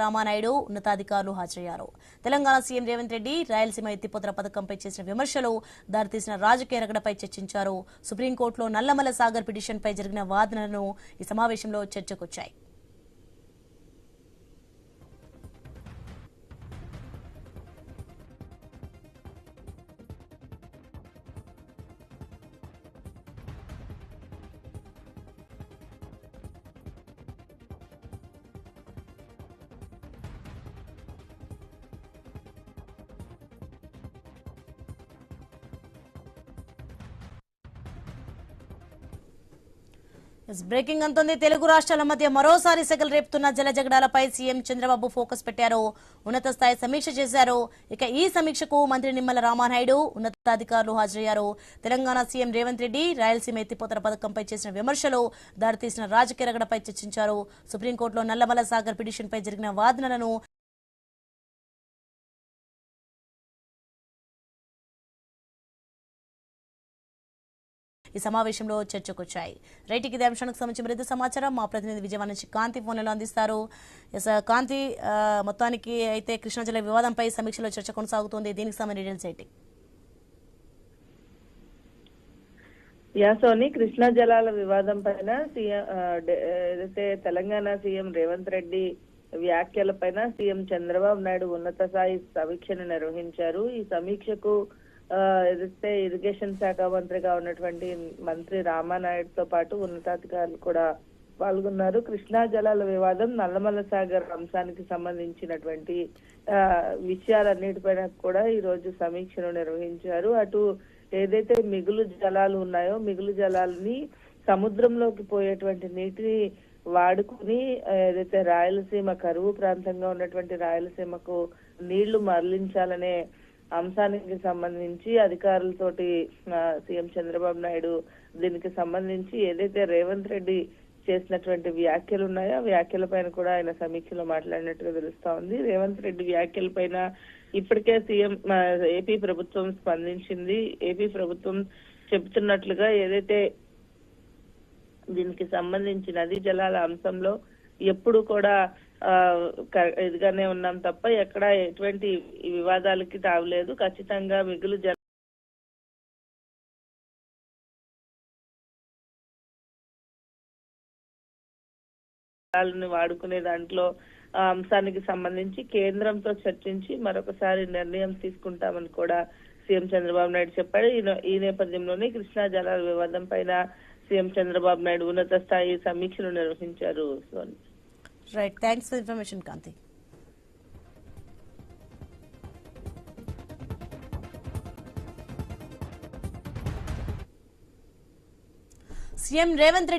రామానాయుడు ఉన్నతాధికారులు హాజరయ్యారు. తెలంగాణ సీఎం రేవంత్ రెడ్డి రాయలసీమ ఎత్తిపోతల పథకంపై చేసిన విమర్శలు దారితీసిన రాజకీయ రగడపై చర్చించారు. సుప్రీంకోర్టులో నల్లమల సాగర్ పిటిషన్పై జరిగిన వాదనలను ఈ సమావేశంలో చర్చకొచ్చాయి. బ్రేకింగ్ అంతోంది. తెలుగు రాష్ట్రాల మధ్య మరోసారి సెగలు రేపుతున్న జల జగడాలపై సీఎం చంద్రబాబు ఫోకస్ పెట్టారు. ఉన్నత స్థాయి సమీక్ష చేశారు. ఇక ఈ సమీక్షకు మంత్రి నిమ్మల రామానాయుడు ఉన్నతాధికారులు హాజరయ్యారు. తెలంగాణ సీఎం రేవంత్ రెడ్డి రాయలసీమ ఎత్తిపోతల పథకంపై చేసిన విమర్శలు దారితీసిన రాజకీయ రగడపై చర్చించారు. సుప్రీంకోర్టులో నల్లమల సాగర్ పిటిషన్పై జరిగిన వాదనలను ఈ సమావేశంలో చర్చకొచ్చాయి. రైట్, ఇదే అంశానికి సంబంధించి మరింత సమాచారం మా ప్రతినిధి విజయవాడ నుంచి కాంతి ఫోన్లలో అందిస్తారు. కాంతి, మొత్తానికి అయితే కృష్ణా జిల్లా వివాదంపై సమీక్షలో చర్చ కొనసాగుతోంది. దీనికి సంబంధించిన డీటెయిల్స్ ఏంటి? సోని, కృష్ణా జలాల వివాదం పైన ఏదైతే తెలంగాణ సీఎం రేవంత్ రెడ్డి వ్యాఖ్యల పైన సీఎం చంద్రబాబు నాయుడు ఉన్నత స్థాయి సమీక్షను నిర్వహించారు. ఈ సమీక్షకు ఏదైతే ఇరిగేషన్ శాఖ మంత్రిగా ఉన్నటువంటి మంత్రి రామానాయుడుతో పాటు ఉన్నతాధికారులు కూడా పాల్గొన్నారు. కృష్ణా జలాల వివాదం, నల్లమల సాగర్ అంశానికి సంబంధించినటువంటి విషయాలన్నిటిపైన కూడా ఈ రోజు సమీక్షను నిర్వహించారు. అటు ఏదైతే మిగులు జలాలు ఉన్నాయో, మిగులు జలాలని సముద్రంలోకి పోయేటువంటి నీటిని వాడుకుని ఏదైతే రాయలసీమ కరువు ప్రాంతంగా ఉన్నటువంటి రాయలసీమకు నీళ్లు మరలించాలనే అంశానికి సంబంధించి అధికారులతోటి సీఎం చంద్రబాబు నాయుడు దీనికి సంబంధించి ఏదైతే రేవంత్ రెడ్డి చేసినటువంటి వ్యాఖ్యలు ఉన్నాయో ఆ వ్యాఖ్యల పైన కూడా ఆయన సమీక్షలో మాట్లాడినట్టుగా తెలుస్తా ఉంది. రేవంత్ రెడ్డి వ్యాఖ్యల పైన ఇప్పటికే సీఎం ఏపీ ప్రభుత్వం స్పందించింది. ఏపీ ప్రభుత్వం చెబుతున్నట్లుగా ఏదైతే దీనికి సంబంధించి నదీ జలాల అంశంలో ఎప్పుడు కూడా ఇదిగానే ఉన్నాం తప్ప ఎక్కడ ఎటువంటి వివాదాలకి తావలేదు. ఖచ్చితంగా మిగులు జలాలను వాడుకునే దాంట్లో అంశానికి సంబంధించి కేంద్రంతో చర్చించి మరొకసారి నిర్ణయం తీసుకుంటామని కూడా సీఎం చంద్రబాబు నాయుడు చెప్పాడు. ఈ నేపథ్యంలోనే కృష్ణా జలాల వివాదం పైన సీఎం చంద్రబాబు నాయుడు ఉన్నత స్థాయి సమీక్షలు నిర్వహించారు. Right, thanks for information Kanthi. CM Revanth Reddy